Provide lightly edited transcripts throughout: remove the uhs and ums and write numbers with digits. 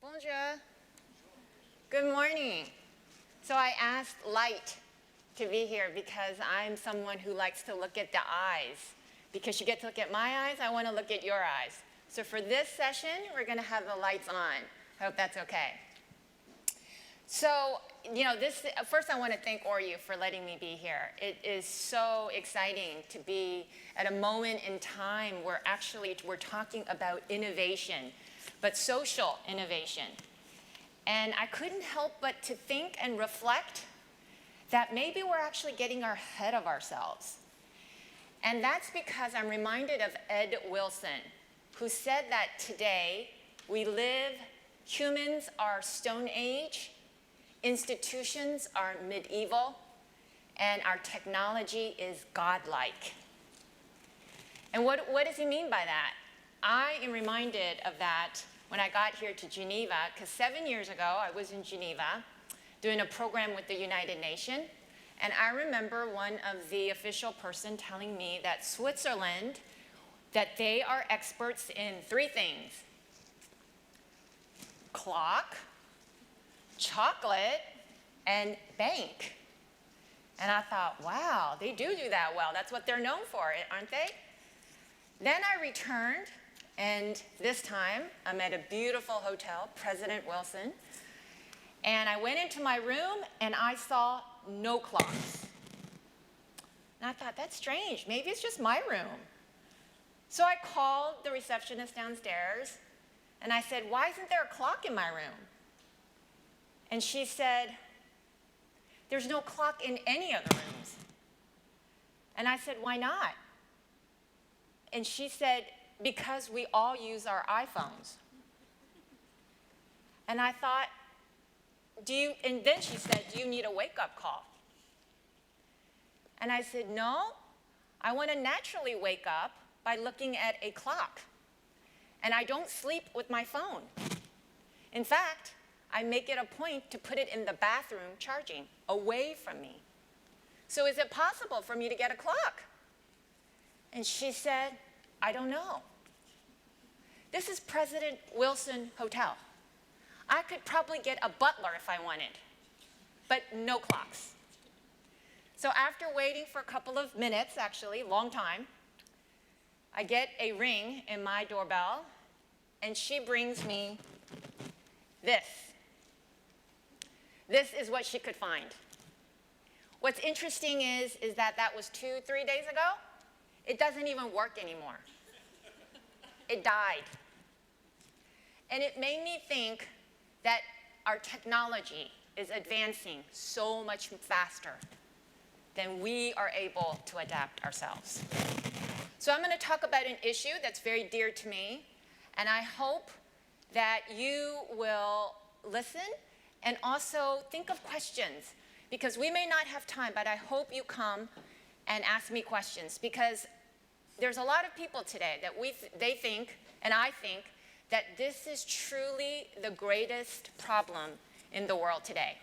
Bonjour. Good morning. So I asked Light to be here because I'm someone who likes to look at the eyes. Because you get to look at my eyes, I want to look at your eyes. So for this session, we're going to have the lights on. I hope that's okay. So, first I want to thank Horyou for letting me be here. It is so exciting to be at a moment in time where actually we're talking about innovation, but social innovation. And I couldn't help but to think and reflect that maybe we're actually getting ahead of ourselves. And that's because I'm reminded of Ed Wilson, who said that today humans are Stone Age, institutions are medieval, and our technology is godlike. And what does he mean by that? I am reminded of that when I got here to Geneva, because 7 years ago I was in Geneva doing a program with the United Nations, and I remember one of the official person telling me that Switzerland, that they are experts in 3 things: clock, chocolate, and bank. And I thought, wow, they do that well. That's what they're known for, aren't they? Then I returned, and this time I'm at a beautiful hotel, President Wilson, and I went into my room and I saw no clocks. And I thought, that's strange. Maybe it's just my room. So I called the receptionist downstairs and I said, why isn't there a clock in my room? And she said, there's no clock in any of the rooms. And I said, why not? And she said, because we all use our iPhones. And I thought, and then she said, do you need a wake-up call? And I said, no, I want to naturally wake up by looking at a clock. And I don't sleep with my phone. In fact, I make it a point to put it in the bathroom charging, away from me. So is it possible for me to get a clock? And she said, I don't know. This is President Wilson Hotel. I could probably get a butler if I wanted, but no clocks. So after waiting for a couple of minutes, actually, long time, I get a ring in my doorbell, and she brings me this. This is what she could find. What's interesting is that was 2-3 days ago. It doesn't even work anymore. It died. And it made me think that our technology is advancing so much faster than we are able to adapt ourselves. So I'm going to talk about an issue that's very dear to me, and I hope that you will listen and also think of questions, because we may not have time, but I hope you come and ask me questions, because there's a lot of people today that they think, and I think, that this is truly the greatest problem in the world today.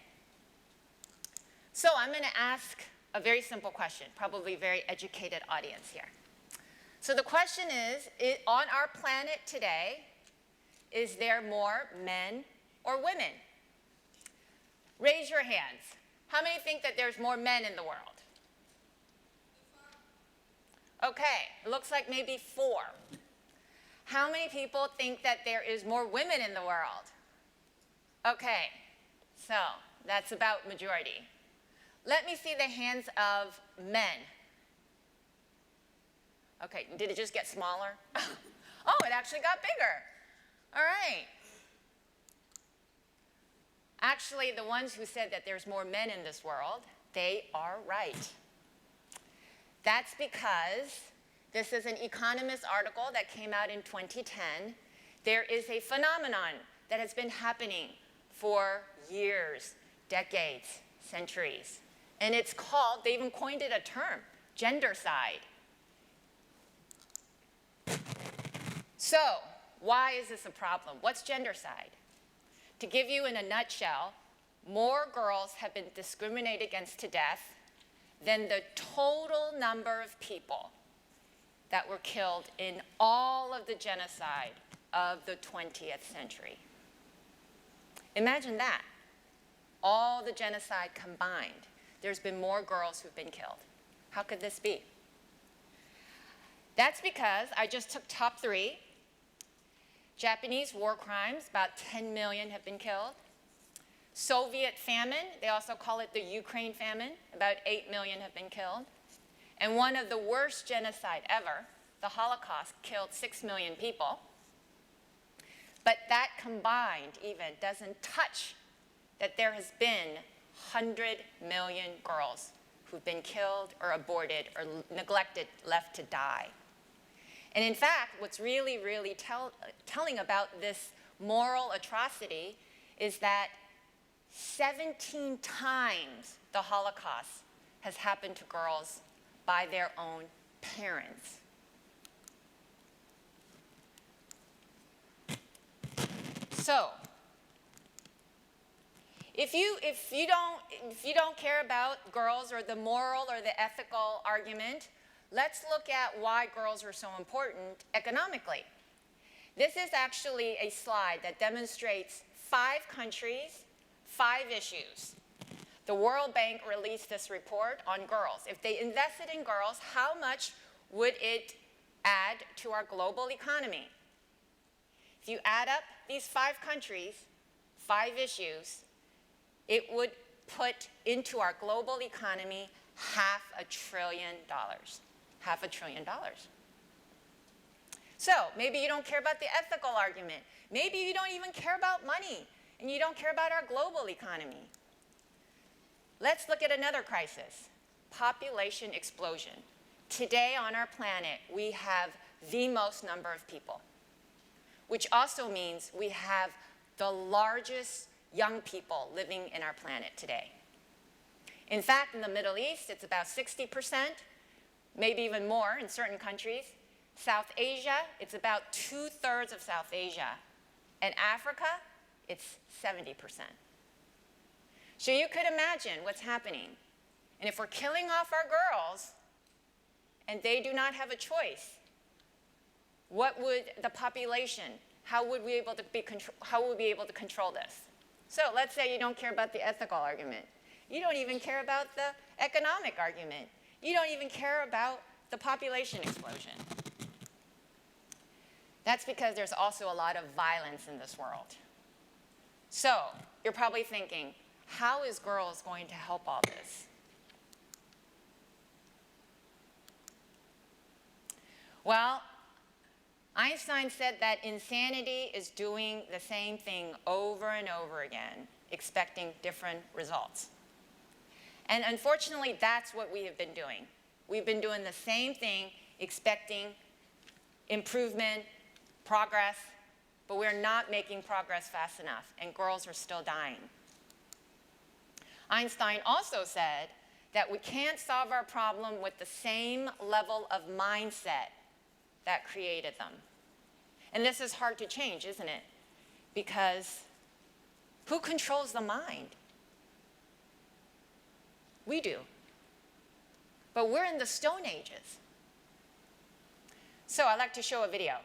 So I'm going to ask a very simple question, probably a very educated audience here. So the question is, on our planet today, is there more men or women? Raise your hands. How many think that there's more men in the world? Okay, it looks like maybe 4. How many people think that there is more women in the world? Okay, so that's about majority. Let me see the hands of men. Okay, did it just get smaller? Oh, it actually got bigger. All right. Actually, the ones who said that there's more men in this world, they are right. That's because this is an Economist article that came out in 2010. There is a phenomenon that has been happening for years, decades, centuries. And it's called, they even coined it a term, gendercide. So, why is this a problem? What's gendercide? To give you in a nutshell, more girls have been discriminated against to death than the total number of people that were killed in all of the genocide of the 20th century. Imagine that. All the genocide combined, there's been more girls who've been killed. How could this be? That's because I just took top 3. Japanese war crimes, about 10 million have been killed. Soviet famine, they also call it the Ukraine famine, about 8 million have been killed. And one of the worst genocide ever, the Holocaust, killed 6 million people. But that combined even doesn't touch that there has been 100 million girls who've been killed or aborted or neglected, left to die. And in fact, what's really, really telling about this moral atrocity is that 17 times the Holocaust has happened to girls by their own parents. So, if you don't care about girls or the moral or the ethical argument, let's look at why girls are so important economically. This is actually a slide that demonstrates 5 countries, 5 issues. The World Bank released this report on girls. If they invested in girls, how much would it add to our global economy? If you add up these 5 countries, 5 issues, it would put into our global economy $500 billion. $500 billion. So maybe you don't care about the ethical argument. Maybe you don't even care about money, and you don't care about our global economy. Let's look at another crisis, population explosion. Today on our planet, we have the most number of people, which also means we have the largest young people living in our planet today. In fact, in the Middle East, it's about 60%, maybe even more in certain countries. South Asia, it's about 2/3 of South Asia. And Africa, it's 70%. So you could imagine what's happening. And if we're killing off our girls and they do not have a choice, what would the population, how would we be able to control this? So let's say you don't care about the ethical argument. You don't even care about the economic argument. You don't even care about the population explosion. That's because there's also a lot of violence in this world. So you're probably thinking, how is girls going to help all this? Well, Einstein said that insanity is doing the same thing over and over again, expecting different results. And unfortunately, that's what we have been doing. We've been doing the same thing, expecting improvement, progress, but we're not making progress fast enough, and girls are still dying. Einstein also said that we can't solve our problem with the same level of mindset that created them. And this is hard to change, isn't it? Because who controls the mind? We do. But we're in the Stone Ages. So I'd like to show a video.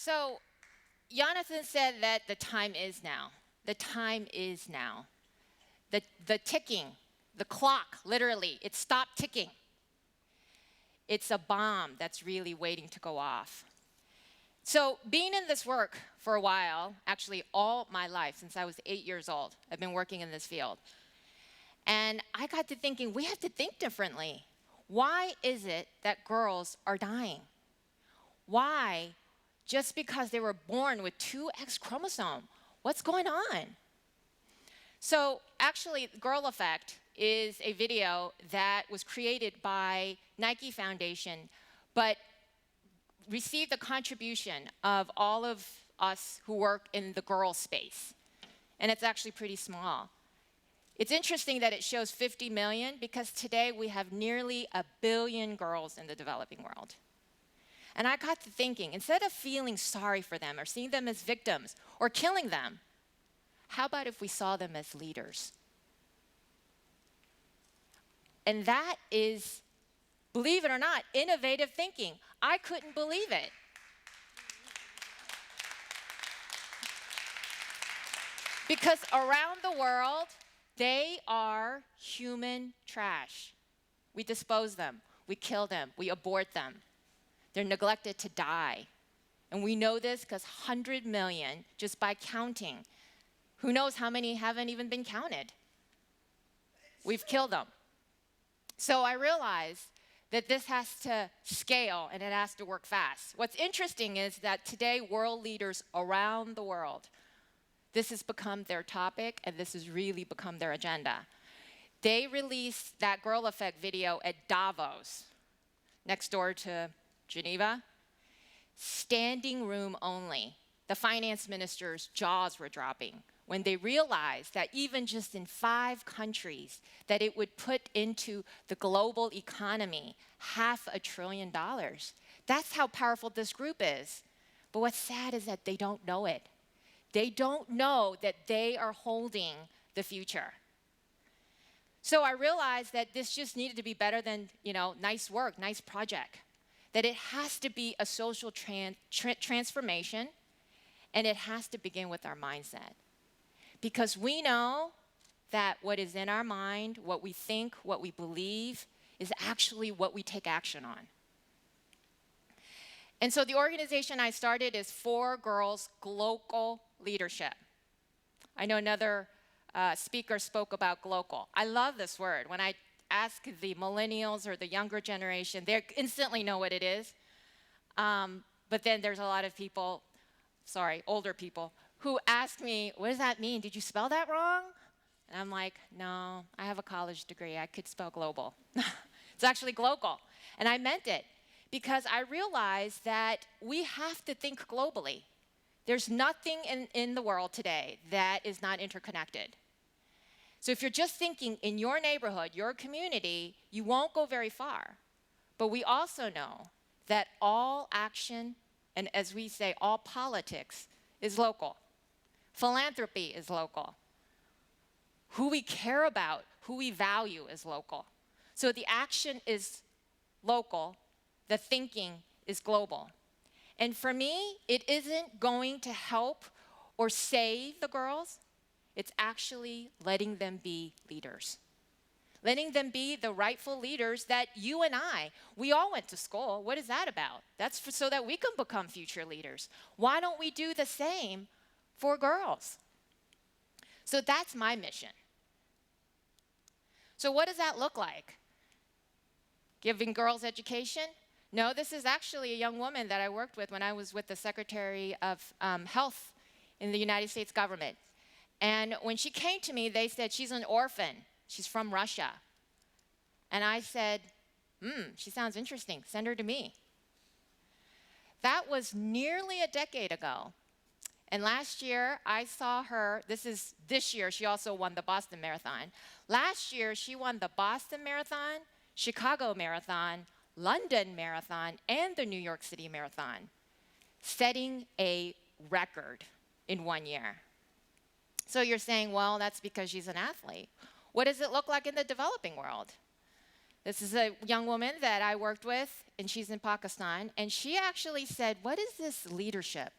So Jonathan said that the time is now. The time is now. The ticking, the clock, literally, it stopped ticking. It's a bomb that's really waiting to go off. So being in this work for a while, actually all my life, since I was 8 years old, I've been working in this field. And I got to thinking, we have to think differently. Why is it that girls are dying? Why? Just because they were born with 2 X chromosomes. What's going on? So actually, Girl Effect is a video that was created by Nike Foundation, but received a contribution of all of us who work in the girl space. And it's actually pretty small. It's interesting that it shows 50 million because today we have nearly 1 billion girls in the developing world. And I got to thinking, instead of feeling sorry for them or seeing them as victims or killing them, how about if we saw them as leaders? And that is, believe it or not, innovative thinking. I couldn't believe it. Because around the world, they are human trash. We dispose them, we kill them, we abort them. They're neglected to die. And we know this because 100 million, just by counting, who knows how many haven't even been counted? We've killed them. So I realized that this has to scale and it has to work fast. What's interesting is that today world leaders around the world, this has become their topic and this has really become their agenda. They released that Girl Effect video at Davos, next door to Geneva. Standing room only. The finance minister's jaws were dropping when they realized that even just in 5 countries, that it would put into the global economy $500 billion. That's how powerful this group is. But what's sad is that they don't know it. They don't know that they are holding the future. So I realized that this just needed to be better than, nice work, nice project. That it has to be a social transformation, and it has to begin with our mindset. Because we know that what is in our mind, what we think, what we believe, is actually what we take action on. And so the organization I started is For Girls GLocal Leadership. I know another speaker spoke about GLocal. I love this word. When I ask the millennials or the younger generation, they instantly know what it is. But then there's a lot of people, older people, who ask me, what does that mean? Did you spell that wrong? And I'm like, no, I have a college degree. I could spell global. It's actually GLocal. And I meant it because I realized that we have to think globally. There's nothing in the world today that is not interconnected. So if you're just thinking in your neighborhood, your community, you won't go very far. But we also know that all action, and as we say, all politics is local. Philanthropy is local. Who we care about, who we value is local. So the action is local, the thinking is global. And for me, it isn't going to help or save the girls. It's actually letting them be leaders. Letting them be the rightful leaders that you and we all went to school. What is that about? That's so that we can become future leaders. Why don't we do the same for girls? So that's my mission. So what does that look like? Giving girls education? No, this is actually a young woman that I worked with when I was with the Secretary of Health in the United States government. And when she came to me, they said she's an orphan. She's from Russia. And I said, she sounds interesting. Send her to me. That was nearly a decade ago. And last year, I saw her, this year, she also won the Boston Marathon. Last year, she won the Boston Marathon, Chicago Marathon, London Marathon, and the New York City Marathon, setting a record in 1 year. So you're saying, well, that's because she's an athlete. What does it look like in the developing world? This is a young woman that I worked with, and she's in Pakistan, and she actually said, what is this leadership?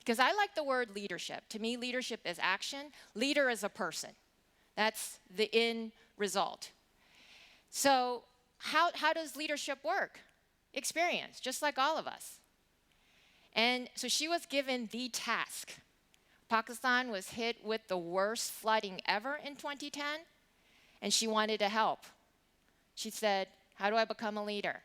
Because I like the word leadership. To me, leadership is action. Leader is a person. That's the end result. So how does leadership work? Experience, just like all of us. And so she was given the task. Pakistan was hit with the worst flooding ever in 2010, and she wanted to help. She said, how do I become a leader?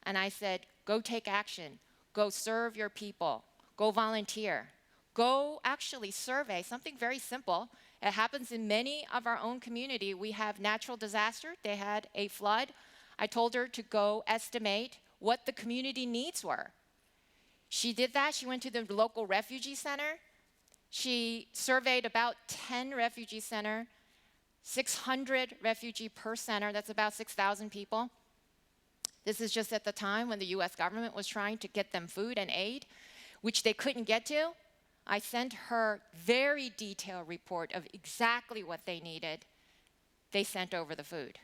And I said, go take action. Go serve your people. Go volunteer. Go actually survey something very simple. It happens in many of our own community. We have natural disaster. They had a flood. I told her to go estimate what the community needs were. She did that. She went to the local refugee center. She surveyed about 10 refugee centers, 600 refugee per center. That's about 6,000 people. This is just at the time when the US government was trying to get them food and aid, which they couldn't get to. I sent her very detailed report of exactly what they needed. They sent over the food.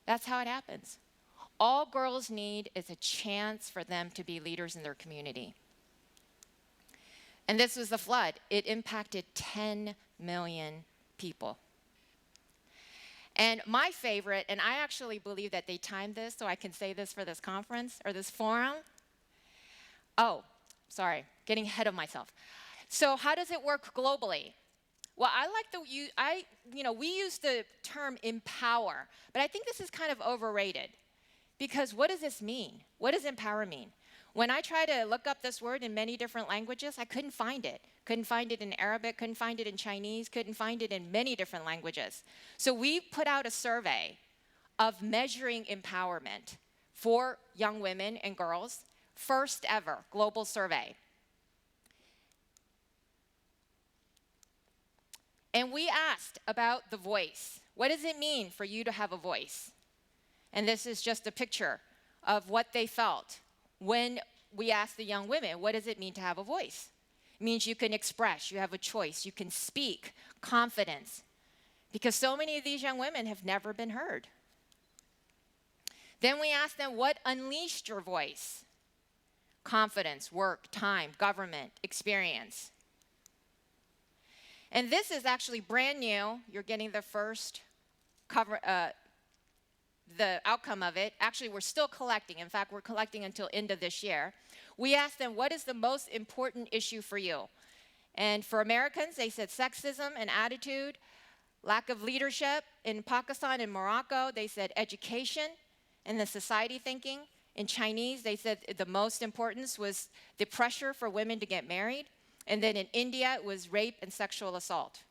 That's how it happens. All girls need is a chance for them to be leaders in their community. And this was the flood. It impacted 10 million people. And my favorite, and I actually believe that they timed this so I can say this for this conference or this forum. Oh, sorry, getting ahead of myself. So how does it work globally? Well, I like we use the term empower, but I think this is kind of overrated. Because what does this mean? What does empower mean? When I tried to look up this word in many different languages, I couldn't find it. Couldn't find it in Arabic, couldn't find it in Chinese, couldn't find it in many different languages. So we put out a survey of measuring empowerment for young women and girls, first ever global survey. And we asked about the voice. What does it mean for you to have a voice? And this is just a picture of what they felt when we asked the young women, what does it mean to have a voice? It means you can express, you have a choice, you can speak, confidence. Because so many of these young women have never been heard. Then we asked them, what unleashed your voice? Confidence, work, time, government, experience. And this is actually brand new. You're getting the first cover, the outcome of it. Actually, we're still collecting. In fact, we're collecting until end of this year. We asked them, what is the most important issue for you? And for Americans, they said sexism and attitude, lack of leadership. In Pakistan and Morocco, they said education and the society thinking. In Chinese, they said the most importance was the pressure for women to get married. And then in India, it was rape and sexual assault.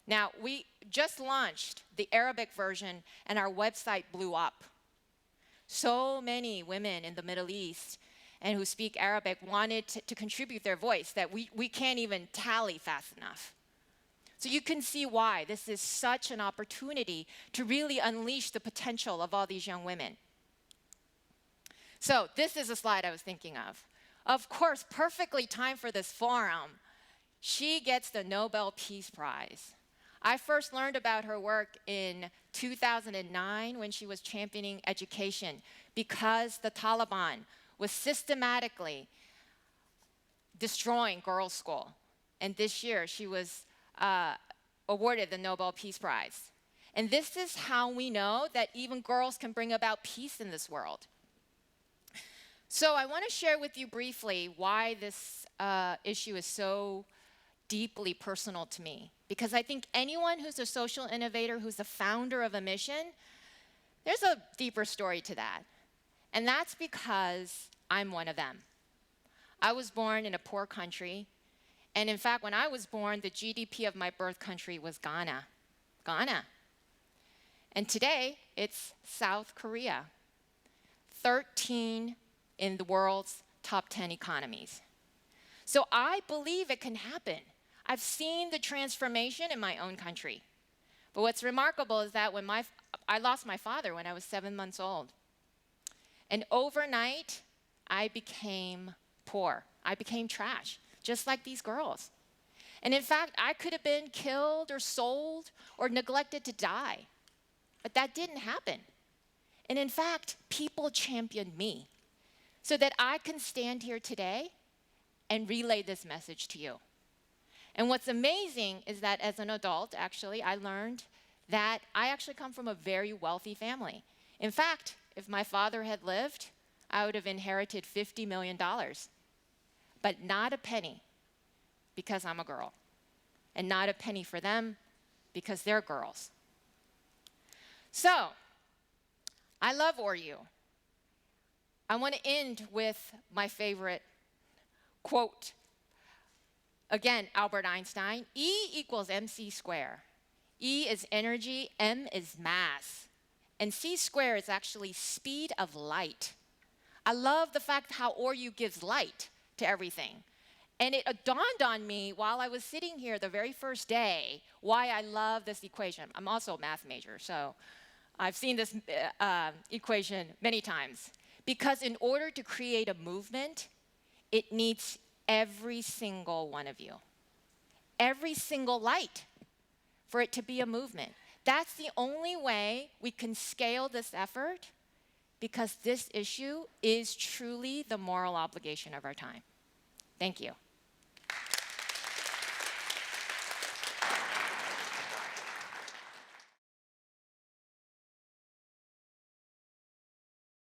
Now, we just launched the Arabic version, and our website blew up. So many women in the Middle East and who speak Arabic wanted to contribute their voice that we can't even tally fast enough. So you can see why this is such an opportunity to really unleash the potential of all these young women. So this is a slide I was thinking of. Of course, perfectly timed for this forum. She gets the Nobel Peace Prize. I first learned about her work in 2009 when she was championing education because the Taliban was systematically destroying girls' school. And this year, she was awarded the Nobel Peace Prize. And this is how we know that even girls can bring about peace in this world. So I want to share with you briefly why this issue is so deeply personal to me. Because I think anyone who's a social innovator, who's the founder of a mission, there's a deeper story to that. And that's because I'm one of them. I was born in a poor country. And in fact, when I was born, the GDP of my birth country was Ghana. And today, it's South Korea. 13 in the world's top 10 economies. So I believe it can happen. I've seen the transformation in my own country. But what's remarkable is that when I lost my father when I was 7 months old. And overnight, I became poor. I became trash, just like these girls. And in fact, I could have been killed or sold or neglected to die. But that didn't happen. And in fact, people championed me so that I can stand here today and relay this message to you. And what's amazing is that as an adult, actually, I learned that I actually come from a very wealthy family. In fact, if my father had lived, I would have inherited $50 million, but not a penny because I'm a girl, and not a penny for them because they're girls. So, I love Horyou. I want to end with my favorite quote. Again, Albert Einstein, E equals mc squared. E is energy, m is mass, and c squared is actually speed of light. I love the fact how Horyou gives light to everything. And it dawned on me while I was sitting here the very first day why I love this equation. I'm also a math major, so I've seen this equation many times. Because in order to create a movement, it needs every single one of you. Every single light for it to be a movement. That's the only way we can scale this effort, because this issue is truly the moral obligation of our time. Thank you.